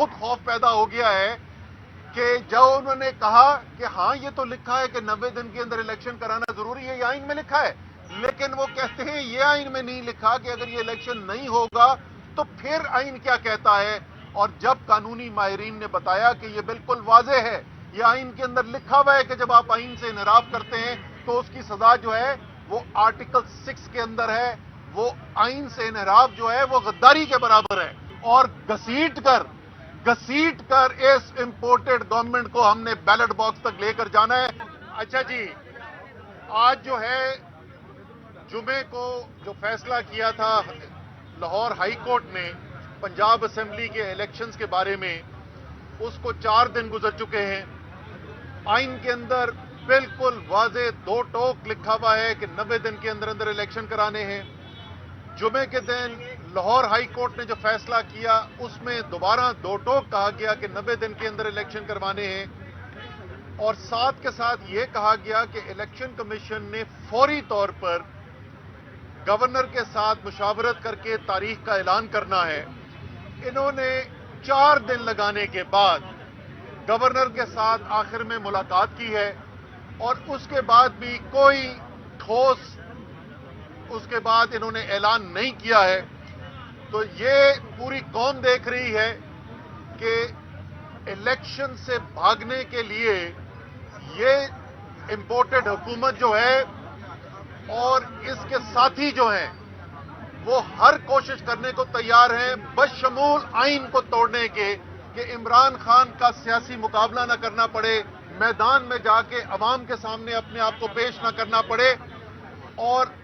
خود خوف پیدا ہو گیا ہے کہ جب انہوں نے کہا کہ ہاں یہ تو لکھا ہے کہ 90 دن کے اندر الیکشن کرانا ضروری ہے، یہ آئین میں لکھا ہے، لیکن وہ کہتے ہیں یہ آئین میں نہیں لکھا کہ اگر یہ الیکشن نہیں ہوگا تو پھر آئین کیا کہتا ہے۔ اور جب قانونی ماہرین نے بتایا کہ یہ بالکل واضح ہے، یہ آئین کے اندر لکھا ہوا ہے کہ جب آپ آئین سے انحراف کرتے ہیں تو اس کی سزا جو ہے وہ آرٹیکل 6 کے اندر ہے، وہ آئین سے انحراف جو ہے وہ غداری کے برابر ہے۔ اور گھسیٹ کر اس امپورٹڈ گورنمنٹ کو ہم نے بیلٹ باکس تک لے کر جانا ہے۔ اچھا جی، آج جو ہے جمعے کو جو فیصلہ کیا تھا لاہور ہائی کورٹ نے پنجاب اسمبلی کے الیکشنز کے بارے میں، اس کو 4 دن گزر چکے ہیں۔ آئین کے اندر بالکل واضح 2 ٹوک لکھا ہوا ہے کہ 90 دن کے اندر اندر الیکشن کرانے ہیں۔ جمعے کے دن لاہور ہائی کورٹ نے جو فیصلہ کیا اس میں دوبارہ 2 ٹوک کہا گیا کہ 90 دن کے اندر الیکشن کروانے ہیں، اور ساتھ کے ساتھ یہ کہا گیا کہ الیکشن کمیشن نے فوری طور پر گورنر کے ساتھ مشاورت کر کے تاریخ کا اعلان کرنا ہے۔ انہوں نے 4 دن لگانے کے بعد گورنر کے ساتھ آخر میں ملاقات کی ہے، اور اس کے بعد بھی کوئی ٹھوس اس کے بعد انہوں نے اعلان نہیں کیا ہے۔ تو یہ پوری قوم دیکھ رہی ہے کہ الیکشن سے بھاگنے کے لیے یہ امپورٹڈ حکومت جو ہے اور اس کے ساتھی جو ہیں وہ ہر کوشش کرنے کو تیار ہیں بشمول آئین کو توڑنے کے، کہ عمران خان کا سیاسی مقابلہ نہ کرنا پڑے، میدان میں جا کے عوام کے سامنے اپنے آپ کو پیش نہ کرنا پڑے۔ اور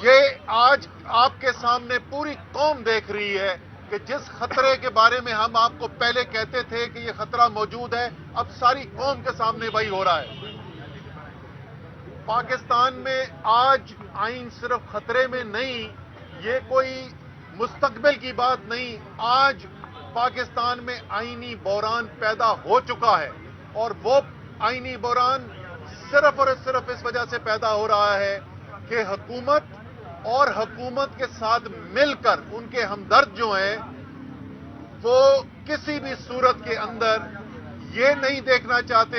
یہ آج آپ کے سامنے پوری قوم دیکھ رہی ہے کہ جس خطرے کے بارے میں ہم آپ کو پہلے کہتے تھے کہ یہ خطرہ موجود ہے، اب ساری قوم کے سامنے وہی ہو رہا ہے۔ پاکستان میں آج آئین صرف خطرے میں نہیں، یہ کوئی مستقبل کی بات نہیں، آج پاکستان میں آئینی بحران پیدا ہو چکا ہے، اور وہ آئینی بحران صرف اور صرف اس وجہ سے پیدا ہو رہا ہے کہ حکومت اور حکومت کے ساتھ مل کر ان کے ہمدرد جو ہیں وہ کسی بھی صورت کے اندر یہ نہیں دیکھنا چاہتے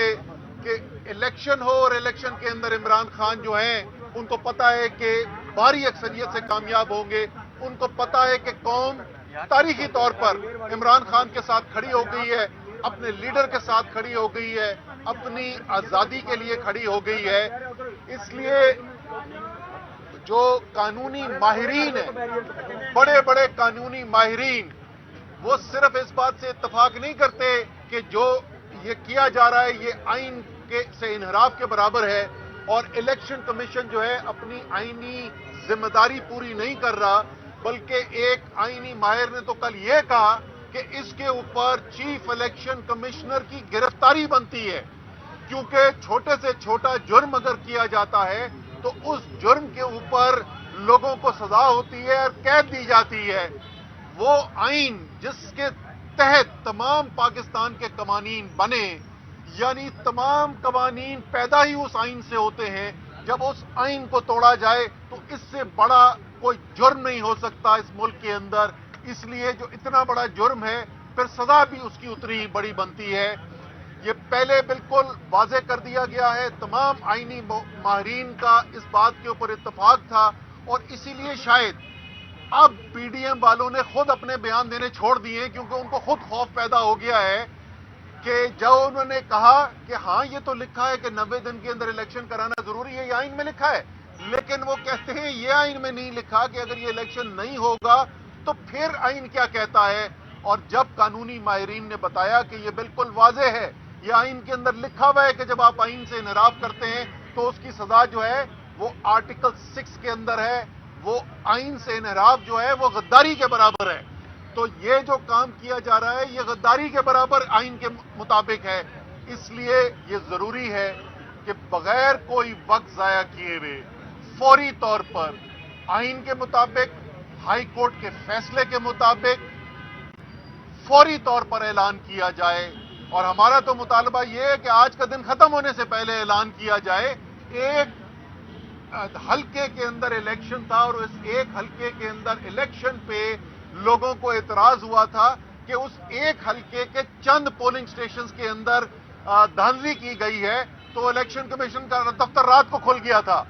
کہ الیکشن ہو، اور الیکشن کے اندر عمران خان جو ہیں ان کو پتا ہے کہ بھاری اکثریت سے کامیاب ہوں گے، ان کو پتا ہے کہ قوم تاریخی طور پر عمران خان کے ساتھ کھڑی ہو گئی ہے، اپنے لیڈر کے ساتھ کھڑی ہو گئی ہے، اپنی آزادی کے لیے کھڑی ہو گئی ہے۔ اس لیے جو قانونی ماہرین ہیں، بڑے بڑے قانونی ماہرین، وہ صرف اس بات سے اتفاق نہیں کرتے کہ جو یہ کیا جا رہا ہے یہ آئین سے انحراف کے برابر ہے، اور الیکشن کمیشن جو ہے اپنی آئینی ذمہ داری پوری نہیں کر رہا، بلکہ ایک آئینی ماہر نے تو کل یہ کہا کہ اس کے اوپر چیف الیکشن کمشنر کی گرفتاری بنتی ہے، کیونکہ چھوٹے سے چھوٹا جرم اگر کیا جاتا ہے تو اس جرم کے اوپر لوگوں کو سزا ہوتی ہے اور قید دی جاتی ہے۔ وہ آئین جس کے تحت تمام پاکستان کے قوانین بنے، یعنی تمام قوانین پیدا ہی اس آئین سے ہوتے ہیں، جب اس آئین کو توڑا جائے تو اس سے بڑا کوئی جرم نہیں ہو سکتا اس ملک کے اندر۔ اس لیے جو اتنا بڑا جرم ہے پھر سزا بھی اس کی اتنی ہی بڑی بنتی ہے۔ یہ پہلے بالکل واضح کر دیا گیا ہے، تمام آئینی ماہرین کا اس بات کے اوپر اتفاق تھا، اور اسی لیے شاید اب پی ڈی ایم والوں نے خود اپنے بیان دینے چھوڑ دیے، کیونکہ ان کو خود خوف پیدا ہو گیا ہے کہ جب انہوں نے کہا کہ ہاں یہ تو لکھا ہے کہ 90 دن کے اندر الیکشن کرانا ضروری ہے، یہ آئین میں لکھا ہے، لیکن وہ کہتے ہیں یہ آئین میں نہیں لکھا کہ اگر یہ الیکشن نہیں ہوگا تو پھر آئین کیا کہتا ہے۔ اور جب قانونی ماہرین نے بتایا کہ یہ بالکل واضح ہے، یہ آئین کے اندر لکھا ہوا ہے کہ جب آپ آئین سے انحراف کرتے ہیں تو اس کی سزا جو ہے وہ آرٹیکل 6 کے اندر ہے، وہ آئین سے انحراف جو ہے وہ غداری کے برابر ہے۔ تو یہ جو کام کیا جا رہا ہے یہ غداری کے برابر آئین کے مطابق ہے۔ اس لیے یہ ضروری ہے کہ بغیر کوئی وقت ضائع کیے ہوئے فوری طور پر آئین کے مطابق، ہائی کورٹ کے فیصلے کے مطابق فوری طور پر اعلان کیا جائے۔ اور ہمارا تو مطالبہ یہ ہے کہ آج کا دن ختم ہونے سے پہلے اعلان کیا جائے۔ ایک حلقے کے اندر الیکشن تھا، اور اس ایک حلقے کے اندر الیکشن پہ لوگوں کو اعتراض ہوا تھا کہ اس ایک حلقے کے چند پولنگ سٹیشنز کے اندر دھاندلی کی گئی ہے تو الیکشن کمیشن کا دفتر رات کو کھل گیا تھا.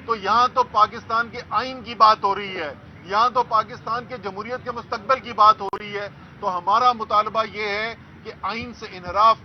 تو یہاں تو پاکستان کے آئین کی بات ہو رہی ہے, یہاں تو پاکستان کے جمہوریت کے مستقبل کی بات ہو رہی ہے. تو ہمارا مطالبہ یہ ہے کہ آئین سے انحراف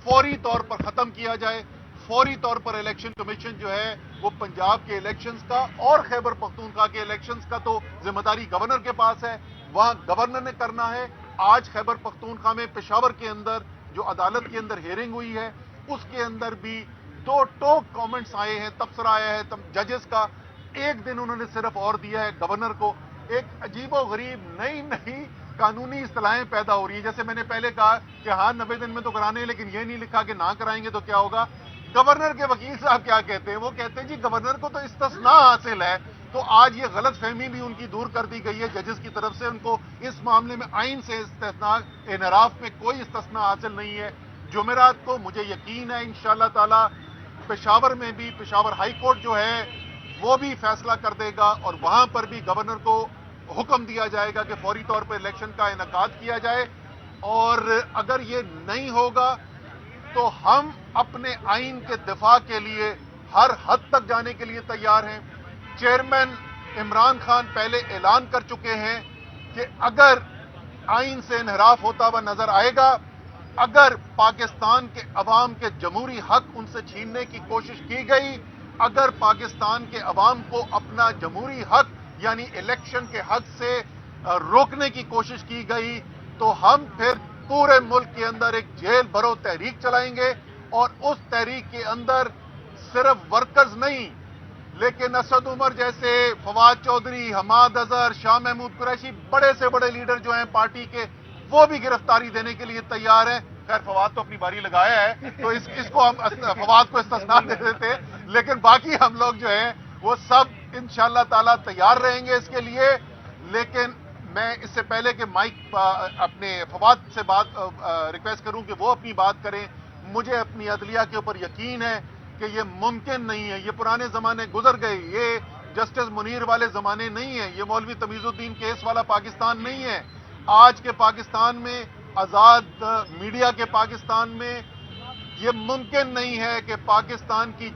فوری طور پر ختم کیا جائے. فوری طور پر الیکشن کمیشن جو ہے وہ پنجاب کے الیکشنز کا اور خیبر پختونخوا کے الیکشنز کا تو ذمہ داری گورنر کے پاس ہے, وہاں گورنر نے کرنا ہے. آج خیبر پختونخوا میں پشاور کے اندر جو عدالت کے اندر ہیئرنگ ہوئی ہے اس کے اندر بھی دو ٹوک کامنٹس آئے ہیں, تبصرہ آیا ہے ججز کا. ایک دن انہوں نے صرف اور دیا ہے گورنر کو. ایک عجیب و غریب نئی قانونی اصطلاحیں پیدا ہو رہی ہیں. جیسے میں نے پہلے کہا کہ ہاں 90 دن میں تو کرانے ہیں, لیکن یہ نہیں لکھا کہ نہ کرائیں گے تو کیا ہوگا. گورنر کے وکیل صاحب کیا کہتے ہیں, وہ کہتے ہیں جی گورنر کو تو استثناء حاصل ہے. تو آج یہ غلط فہمی بھی ان کی دور کر دی گئی ہے ججز کی طرف سے. ان کو اس معاملے میں آئین سے استثناء انحراف میں کوئی استثناء حاصل نہیں ہے. جمعرات کو مجھے یقین ہے انشاءاللہ تعالی پشاور میں بھی پشاور ہائی کورٹ جو ہے وہ بھی فیصلہ کر دے گا اور وہاں پر بھی گورنر کو حکم دیا جائے گا کہ فوری طور پر الیکشن کا انعقاد کیا جائے. اور اگر یہ نہیں ہوگا تو ہم اپنے آئین کے دفاع کے لیے ہر حد تک جانے کے لیے تیار ہیں. چیئرمین عمران خان پہلے اعلان کر چکے ہیں کہ اگر آئین سے انحراف ہوتا ہوا نظر آئے گا, اگر پاکستان کے عوام کے جمہوری حق ان سے چھیننے کی کوشش کی گئی, اگر پاکستان کے عوام کو اپنا جمہوری حق یعنی الیکشن کے حق سے روکنے کی کوشش کی گئی, تو ہم پھر پورے ملک کے اندر ایک جیل بھرو تحریک چلائیں گے. اور اس تحریک کے اندر صرف ورکرز نہیں لیکن اسد عمر جیسے, فواد چودھری, حماد اظہر, شاہ محمود قریشی, بڑے سے بڑے لیڈر جو ہیں پارٹی کے وہ بھی گرفتاری دینے کے لیے تیار ہیں. خیر فواد تو اپنی باری لگایا ہے تو اس کو ہم فواد کو استثناء دے دیتے, لیکن باقی ہم لوگ جو ہیں وہ سب انشاءاللہ تعالی تیار رہیں گے اس کے لیے. لیکن میں اس سے پہلے کہ مائک اپنے فواد سے ریکویسٹ کروں کہ وہ اپنی بات کریں, مجھے اپنی عدلیہ کے اوپر یقین ہے کہ یہ ممکن نہیں ہے. یہ پرانے زمانے گزر گئے, یہ جسٹس منیر والے زمانے نہیں ہیں, یہ مولوی تمیز الدین کیس والا پاکستان نہیں ہے. آج کے پاکستان میں, آزاد میڈیا کے پاکستان میں یہ ممکن نہیں ہے کہ پاکستان کی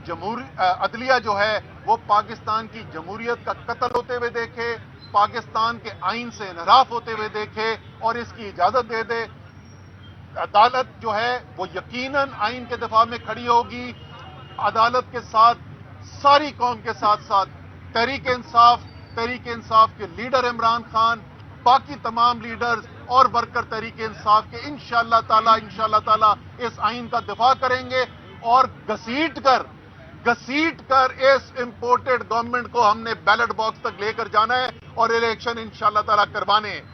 عدلیہ جو ہے وہ پاکستان کی جمہوریت کا قتل ہوتے ہوئے دیکھے, پاکستان کے آئین سے انحراف ہوتے ہوئے دیکھے اور اس کی اجازت دے دے. عدالت جو ہے وہ یقیناً آئین کے دفاع میں کھڑی ہوگی. عدالت کے ساتھ ساری قوم کے ساتھ ساتھ تحریک انصاف کے لیڈر عمران خان, باقی تمام لیڈرز اور ورکر تحریک انصاف کے انشاءاللہ تعالی اس آئین کا دفاع کریں گے. اور گھسیٹ کر اس امپورٹڈ گورنمنٹ کو ہم نے بیلٹ باکس تک لے کر جانا ہے اور الیکشن انشاءاللہ تعالی کروانے ہیں.